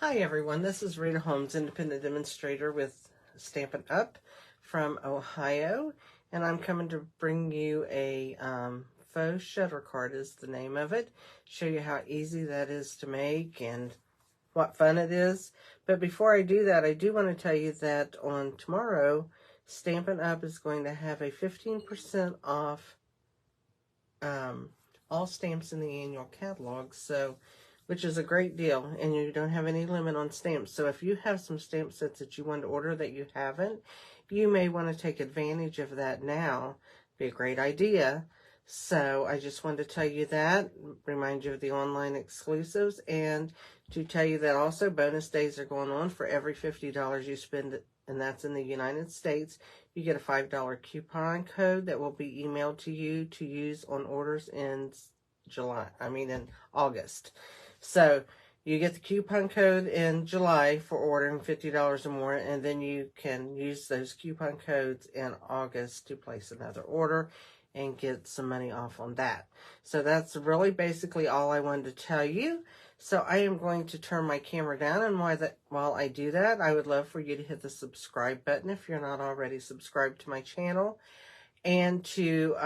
Hi everyone, this is Rita Holmes, independent demonstrator with Stampin' Up from Ohio, and I'm coming to bring you a faux shutter card is the name of it. Show you how easy that is to make and what fun it is. But before I do that, I do want to tell you that on tomorrow, Stampin' Up is going to have a 15% off all stamps in the annual catalog, so which is a great deal, and you don't have any limit on stamps. So if you have some stamp sets that you want to order that you haven't, you may want to take advantage of that now. Be a great idea. So I just wanted to tell you that, remind you of the online exclusives, and to tell you that also bonus days are going on for every $50 you spend, and that's in the United States. You get a $5 coupon code that will be emailed to you to use on orders in in August. So you get the coupon code in July for ordering $50 or more, and then you can use those coupon codes in August to place another order and get some money off on that. So that's really basically all I wanted to tell you. So I am going to turn my camera down, and while I do that, I would love for you to hit the subscribe button if you're not already subscribed to my channel, and to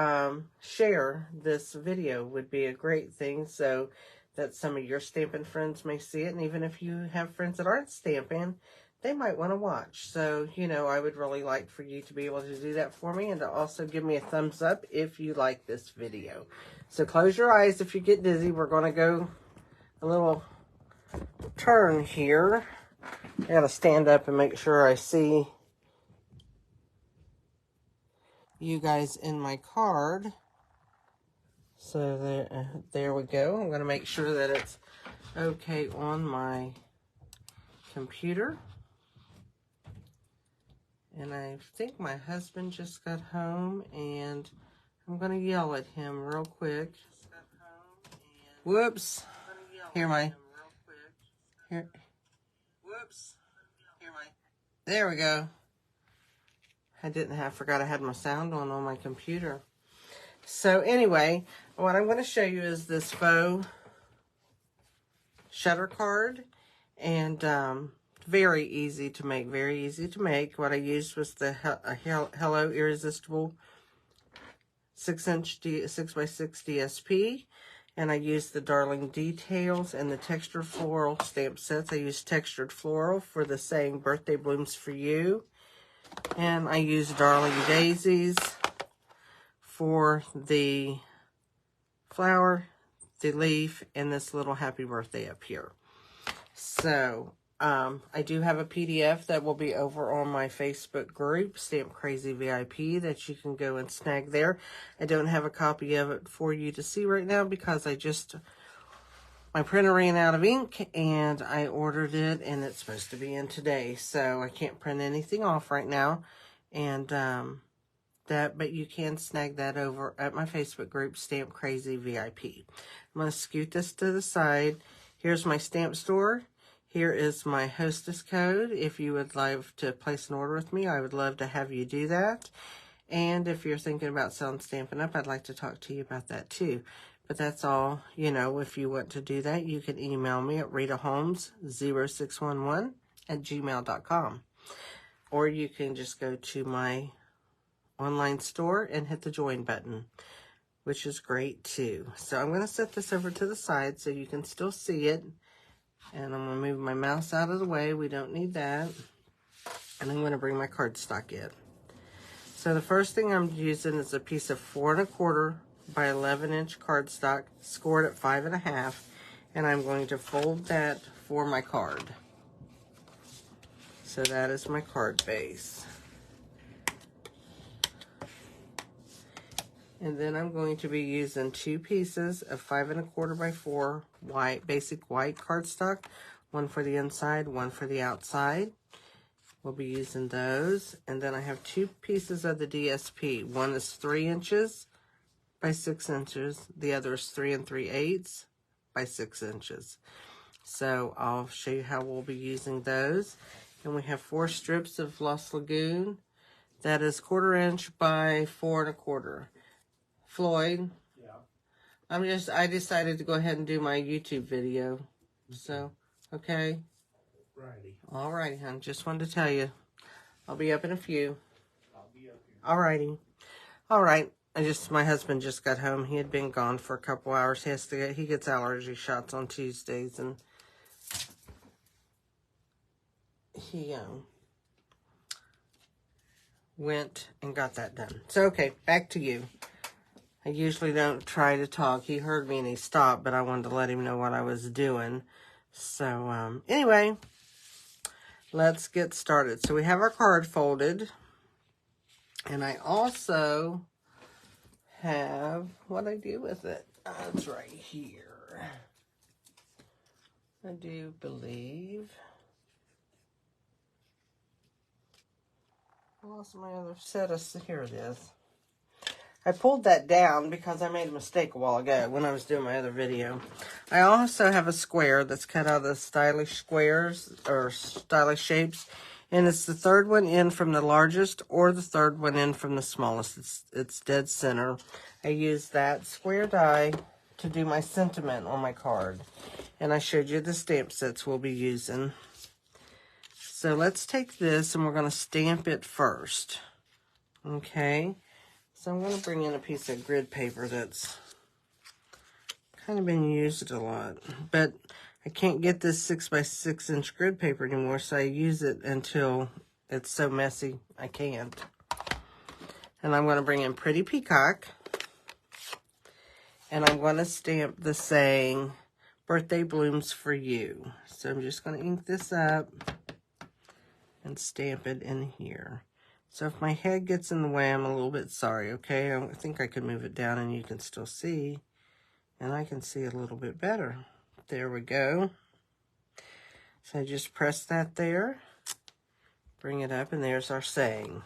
share this video would be a great thing so that some of your stamping friends may see it. And even if you have friends that aren't stamping, they might want to watch. So, you know, I would really like for you to be able to do that for me, and to also give me a thumbs up if you like this video. So close your eyes if you get dizzy. We're going to go a little turn here. I got to stand up and make sure I see you guys in my card. So there we go. I'm going to make sure that it's okay on my computer. And I think my husband just got home, and I'm going to yell at him real quick. Whoops. Here. There we go. I forgot I had my sound on my computer. So anyway, what I'm going to show you is this faux shutter card, and very easy to make, What I used was the Hello Irresistible 6-inch 6x6 DSP, and I used the Darling Details and the Textured Floral stamp sets. I used Textured Floral for the saying Birthday Blooms for You, and I used Darling Daisies for the flower, the leaf, and this little happy birthday up here. So I do have a PDF that will be over on my Facebook group, Stamp Crazy VIP, that you can go and snag there. I don't have a copy of it for you to see right now because my printer ran out of ink, and I ordered it, and it's supposed to be in today, so I can't print anything off right now. And but you can snag that over at my Facebook group, Stamp Crazy VIP. I'm going to scoot this to the side. Here's my stamp store. Here is my hostess code. If you would like to place an order with me, I would love to have you do that. And if you're thinking about selling Stampin' Up, I'd like to talk to you about that too. But that's all, you know, if you want to do that, you can email me at ritaholmes0611@gmail.com. Or you can just go to my online store and hit the join button, which is great too. So I'm going to set this over to the side so you can still see it. And I'm going to move my mouse out of the way. We don't need that. And I'm going to bring my cardstock in. So the first thing I'm using is a piece of 4 1/4 by 11-inch cardstock, scored at 5 1/2. And I'm going to fold that for my card. So that is my card base. And then I'm going to be using 2 pieces of 5 1/4 by 4 basic white cardstock, one for the inside, one for the outside. We'll be using those. And then I have 2 pieces of the DSP. One is 3 inches by 6 inches. The other is 3 3/8 by 6 inches. So I'll show you how we'll be using those. And we have 4 strips of Lost Lagoon. That is 1/4 inch by 4 1/4. Floyd, yeah. I decided to go ahead and do my YouTube video. So, okay. Righty. All righty, hon. Just wanted to tell you. I'll be up in a few. I'll be up here. All righty. All right. My husband just got home. He had been gone for a couple hours. He gets allergy shots on Tuesdays, and he went and got that done. So, okay, back to you. I usually don't try to talk. He heard me and he stopped, but I wanted to let him know what I was doing. So, anyway, let's get started. So we have our card folded. And I also have what I do with it. It's right here. I do believe. I lost my other set of, here it is. I pulled that down because I made a mistake a while ago when I was doing my other video. I also have a square that's cut out of the stylish squares or stylish shapes. And it's the third one in from the largest or the third one in from the smallest. It's dead center. I use that square die to do my sentiment on my card. And I showed you the stamp sets we'll be using. So let's take this and we're going to stamp it first. Okay. So I'm going to bring in a piece of grid paper that's kind of been used a lot. But I can't get this 6x6 inch grid paper anymore, so I use it until it's so messy I can't. And I'm going to bring in Pretty Peacock. And I'm going to stamp the saying, Birthday Blooms for You. So I'm just going to ink this up and stamp it in here. So if my head gets in the way, I'm a little bit sorry, okay? I think I can move it down and you can still see. And I can see a little bit better. There we go. So I just press that there. Bring it up, and there's our saying.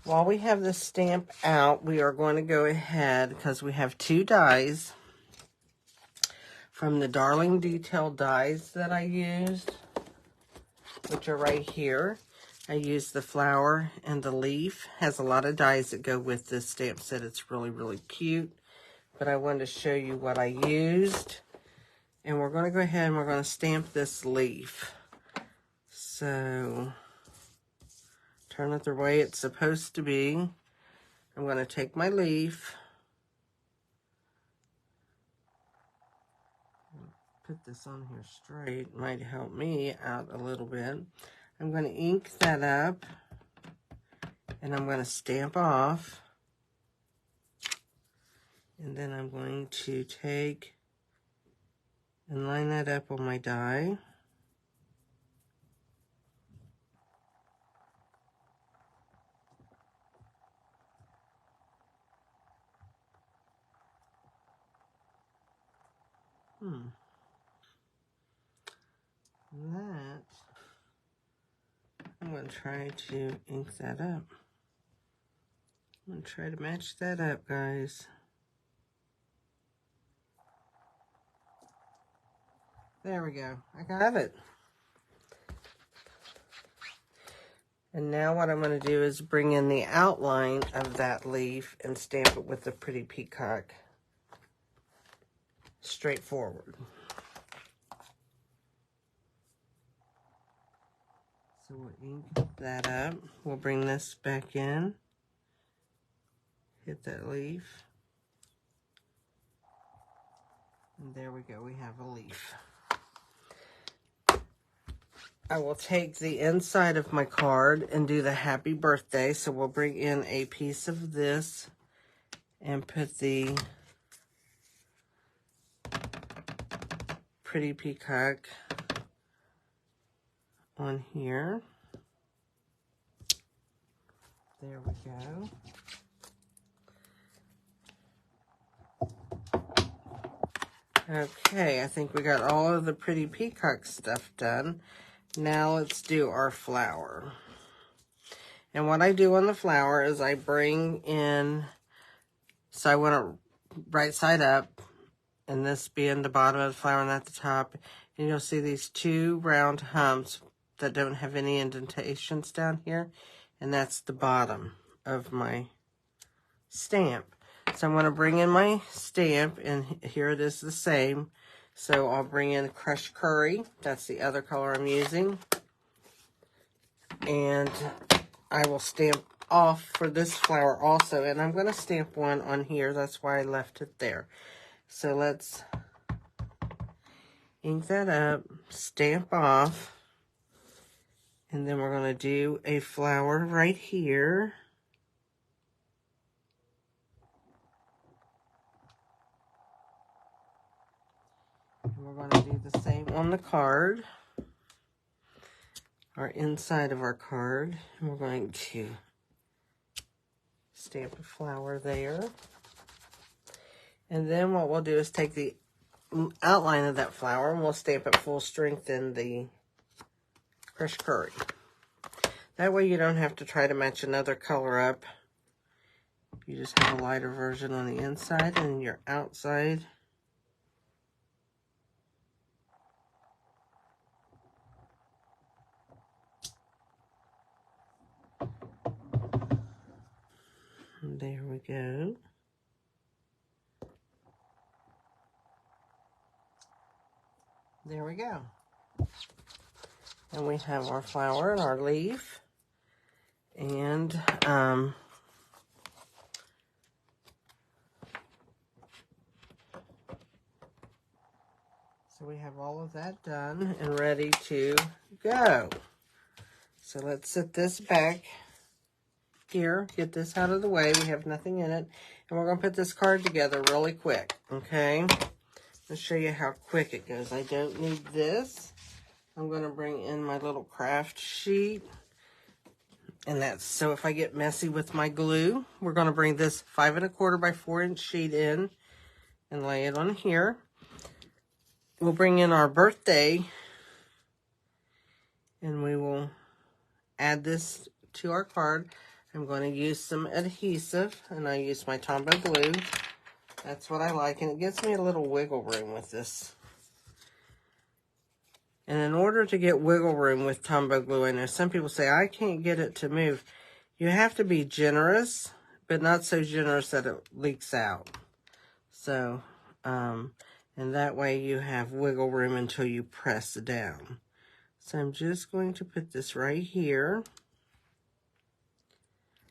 While we have this stamp out, we are going to go ahead, because we have two dies from the Darling Detail dies that I used, which are right here. I used the flower and the leaf. Has a lot of dies that go with this stamp set. It's really, really cute. But I wanted to show you what I used. And we're going to go ahead and we're going to stamp this leaf. So, turn it the way it's supposed to be. I'm going to take my leaf. Put this on here straight. Might help me out a little bit. I'm going to ink that up. And I'm going to stamp off. And then I'm going to take and line that up on my die. That, I'm going to try to ink that up. I'm going to try to match that up, guys. There we go. I got it. And now what I'm going to do is bring in the outline of that leaf and stamp it with the Pretty Peacock straightforward. So we'll ink that up. We'll bring this back in. Hit that leaf. And there we go. We have a leaf. I will take the inside of my card and do the happy birthday. So we'll bring in a piece of this and put the Pretty Peacock on here. There we go. Okay, I think we got all of the Pretty Peacock stuff done. Now let's do our flower. And what I do on the flower is I bring in, so I want it right side up, and this being the bottom of the flower and at the top. And you'll see these two round humps that don't have any indentations down here. And that's the bottom of my stamp. So I'm going to bring in my stamp, and here it is the same. So I'll bring in crushed curry. That's the other color I'm using. And I will stamp off for this flower also. And I'm going to stamp one on here. That's why I left it there. So let's ink that up, stamp off. And then we're going to do a flower right here. And we're going to do the same on the card, our inside of our card. And we're going to stamp a flower there. And then what we'll do is take the outline of that flower and we'll stamp it full strength in the crushed curry. That way you don't have to try to match another color up. You just have a lighter version on the inside and your outside. And there we go. There we go. And we have our flower and our leaf. And so we have all of that done and ready to go. So let's set this back here, get this out of the way. We have nothing in it. And we're going to put this card together really quick, okay? Let's show you how quick it goes. I don't need this. I'm going to bring in my little craft sheet. And that's so if I get messy with my glue, we're going to bring this 5 1/4 by 4 inch sheet in and lay it on here. We'll bring in our birthday and we will add this to our card. I'm going to use some adhesive and I use my Tombow glue. That's what I like, and it gives me a little wiggle room with this. And in order to get wiggle room with Tombow glue, I know some people say, I can't get it to move. You have to be generous, but not so generous that it leaks out. So, and that way you have wiggle room until you press down. So I'm just going to put this right here.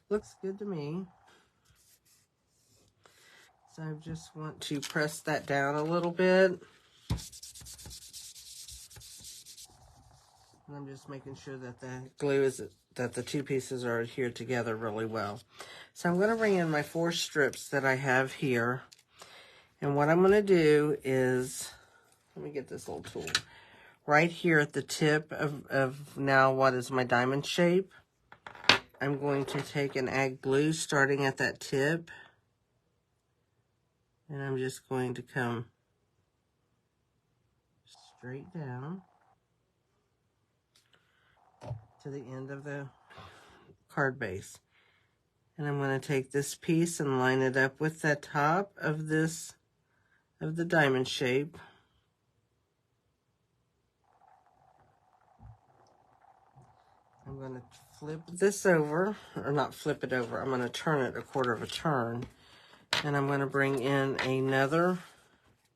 Looks good to me. So I just want to press that down a little bit. And I'm just making sure that the glue is, that the two pieces are adhered together really well. So I'm going to bring in my 4 strips that I have here. And what I'm going to do is, let me get this little tool. Right here at the tip of now what is my diamond shape, I'm going to take and add glue starting at that tip. And I'm just going to come straight down to the end of the card base. And I'm going to take this piece and line it up with the top of this, of the diamond shape. I'm going to flip this over, or not flip it over, I'm going to turn it 1/4 of a turn. And I'm going to bring in another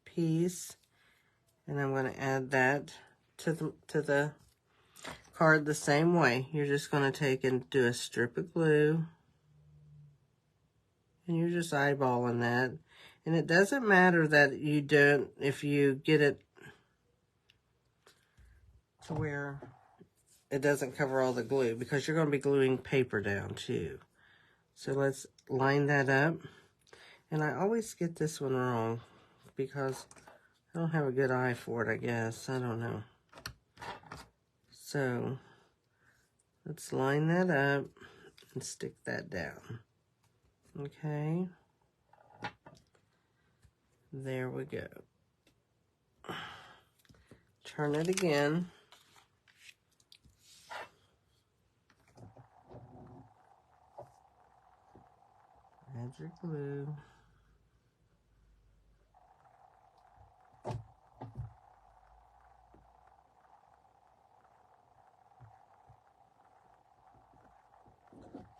piece, and I'm going to add that to the card the same way. You're just going to take and do a strip of glue, and you're just eyeballing that. And it doesn't matter that you don't, if you get it to where it doesn't cover all the glue, because you're going to be gluing paper down too. So let's line that up. And I always get this one wrong because I don't have a good eye for it, I guess. I don't know. So let's line that up and stick that down. Okay. There we go. Turn it again. Add your glue.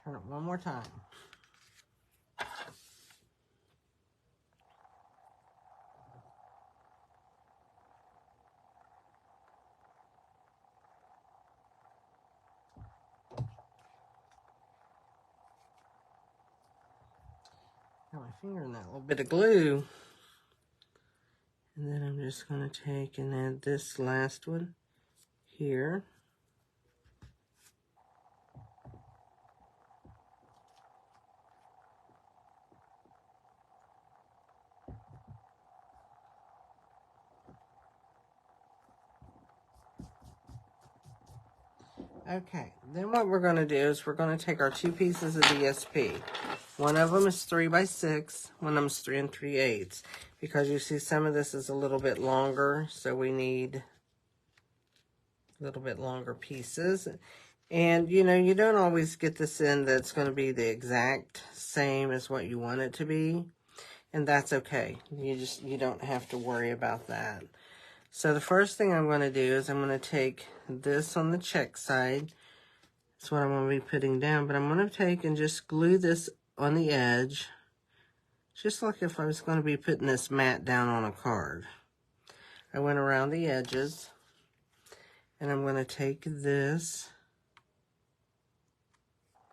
Turn it one more time. my finger in that little bit of glue. And then I'm just going to take and add this last one here. Okay, then what we're going to do is we're going to take our 2 pieces of DSP. One of them is 3 by 6, one of them is 3 3/8. Because you see some of this is a little bit longer, so we need a little bit longer pieces. And you know, you don't always get this in that's going to be the exact same as what you want it to be. And that's okay. You don't have to worry about that. So the first thing I'm going to do is I'm going to take this on the check side. That's what I'm going to be putting down. But I'm going to take and just glue this on the edge. Just like if I was going to be putting this mat down on a card. I went around the edges. And I'm going to take this.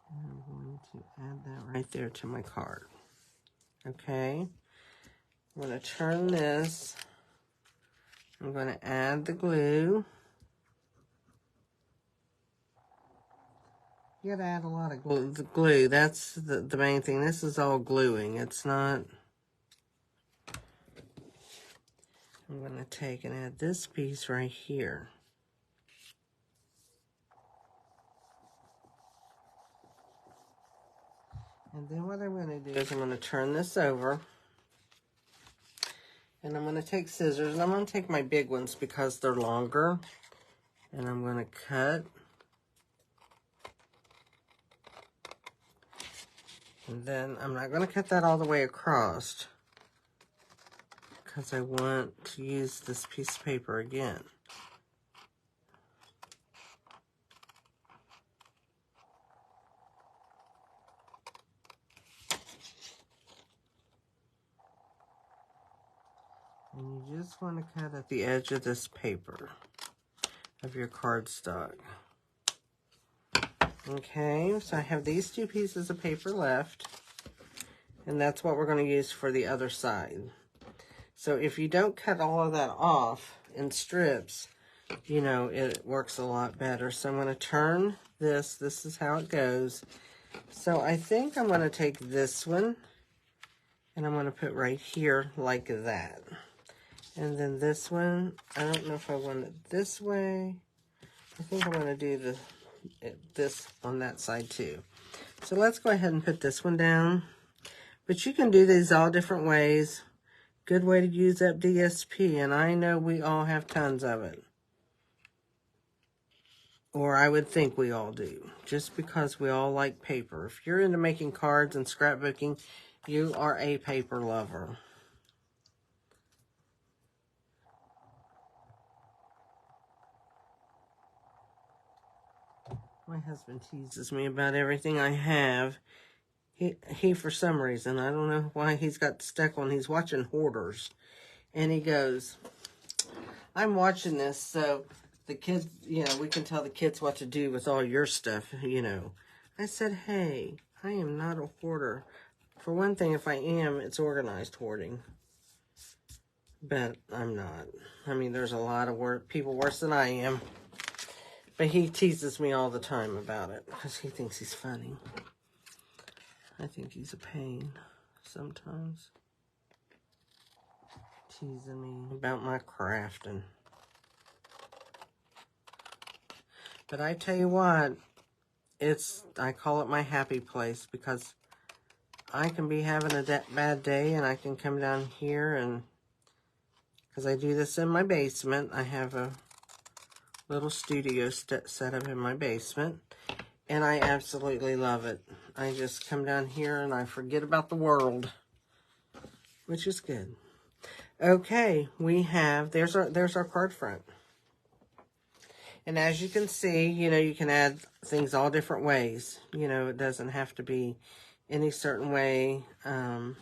And I'm going to add that right there to my card. Okay. I'm going to turn this. I'm going to add the glue. You got to add a lot of glue. The glue, that's the main thing. This is all gluing. It's not. I'm going to take and add this piece right here. And then what I'm going to do is I'm going to turn this over. And I'm going to take scissors, and I'm going to take my big ones because they're longer. And I'm going to cut. And then I'm not going to cut that all the way across because I want to use this piece of paper again. And you just want to cut at the edge of this paper, of your cardstock. Okay, so I have these 2 pieces of paper left, and that's what we're going to use for the other side. So if you don't cut all of that off in strips, you know, it works a lot better. So I'm going to turn this. This is how it goes. So I think I'm going to take this one, and I'm going to put right here like that. And then this one, I don't know if I want it this way. I think I'm going to do this on that side too. So let's go ahead and put this one down. But you can do these all different ways. Good way to use up DSP, and I know we all have tons of it. Or I would think we all do, just because we all like paper. If you're into making cards and scrapbooking, you are a paper lover. My husband teases me about everything I have. He for some reason, I don't know why he's got stuck on, he's watching Hoarders. And he goes, I'm watching this so the kids, you know, we can tell the kids what to do with all your stuff, you know. I said, hey, I am not a hoarder. For one thing, if I am, it's organized hoarding. But I'm not. I mean, there's a lot of people worse than I am. But he teases me all the time about it because he thinks he's funny. I think he's a pain sometimes. Teasing me about my crafting. But I tell you what, I call it my happy place because I can be having a bad day and I can come down here and, because I do this in my basement, I have a little studio set up in my basement, and I absolutely love it. I just come down here and I forget about the world, which is good. Okay, we have, there's our card front. And as you can see, you know, you can add things all different ways. You know, it doesn't have to be any certain way, and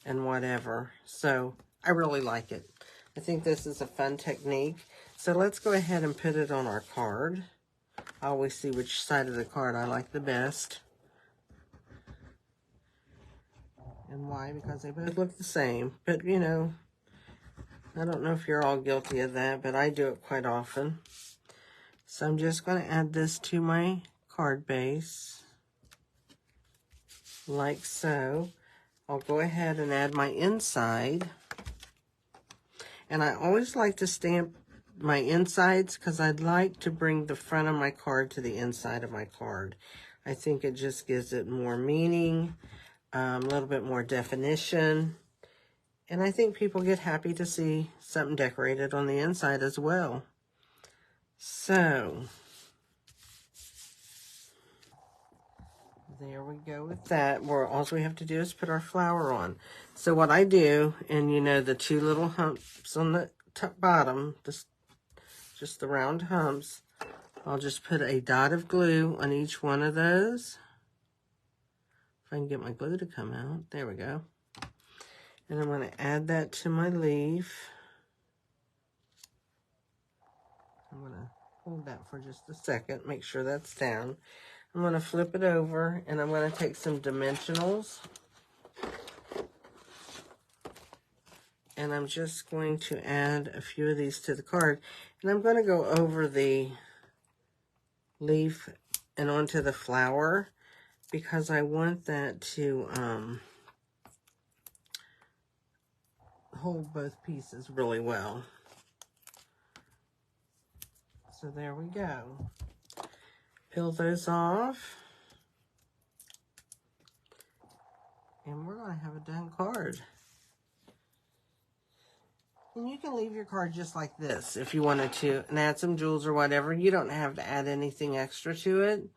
whatever. So, I really like it. I think this is a fun technique. So let's go ahead and put it on our card. I always see which side of the card I like the best. And why? Because they both look the same. But, you know, I don't know if you're all guilty of that, but I do it quite often. So I'm just going to add this to my card base, like so. I'll go ahead and add my inside. And I always like to stamp my insides because I'd like to bring the front of my card to the inside of my card. I think it just gives it more meaning, a little bit more definition. And I think people get happy to see something decorated on the inside as well. So, there we go with that. All we have to do is put our flower on. So what I do, and you know the two little humps on the bottom, just the round humps, I'll just put a dot of glue on each one of those. If I can get my glue to come out. There we go. And I'm going to add that to my leaf. I'm going to hold that for just a second, make sure that's down. I'm going to flip it over, and I'm going to take some dimensionals. And I'm just going to add a few of these to the card. And I'm going to go over the leaf and onto the flower because I want that to hold both pieces really well. So there we go. Peel those off. And we're going to have a done card. And you can leave your card just like this if you wanted to and add some jewels or whatever. You don't have to add anything extra to it.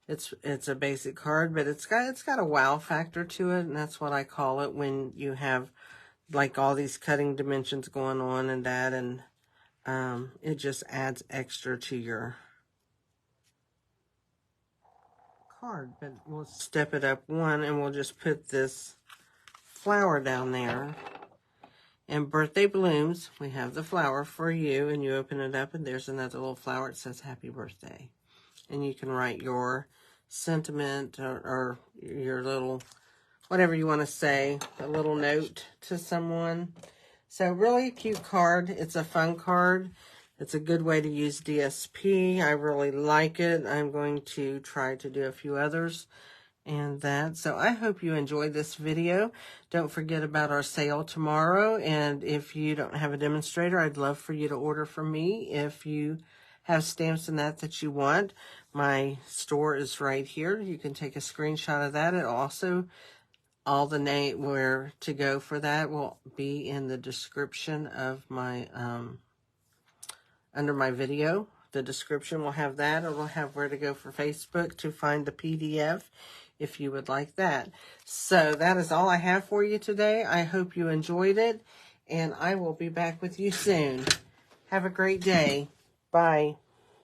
It's a basic card, but it's got a wow factor to it, and that's what I call it when you have like all these cutting dimensions going on and that, and it just adds extra to your card. But we'll step it up one, and we'll just put this flower down there. And birthday blooms, we have the flower for you, and you open it up, and there's another little flower. It says happy birthday. And you can write your sentiment or your little, whatever you want to say, a little note to someone. So really cute card. It's a fun card. It's a good way to use DSP. I really like it. I'm going to try to do a few others and that. So I hope you enjoyed this video. Don't forget about our sale tomorrow. And if you don't have a demonstrator, I'd love for you to order from me. If you have stamps and that you want, my store is right here. You can take a screenshot of that. And also, all the name where to go for that will be in the description of my, under my video. The description will have that. It will have where to go for Facebook to find the PDF if you would like that. So that is all I have for you today. I hope you enjoyed it, and I will be back with you soon. Have a great day. Bye.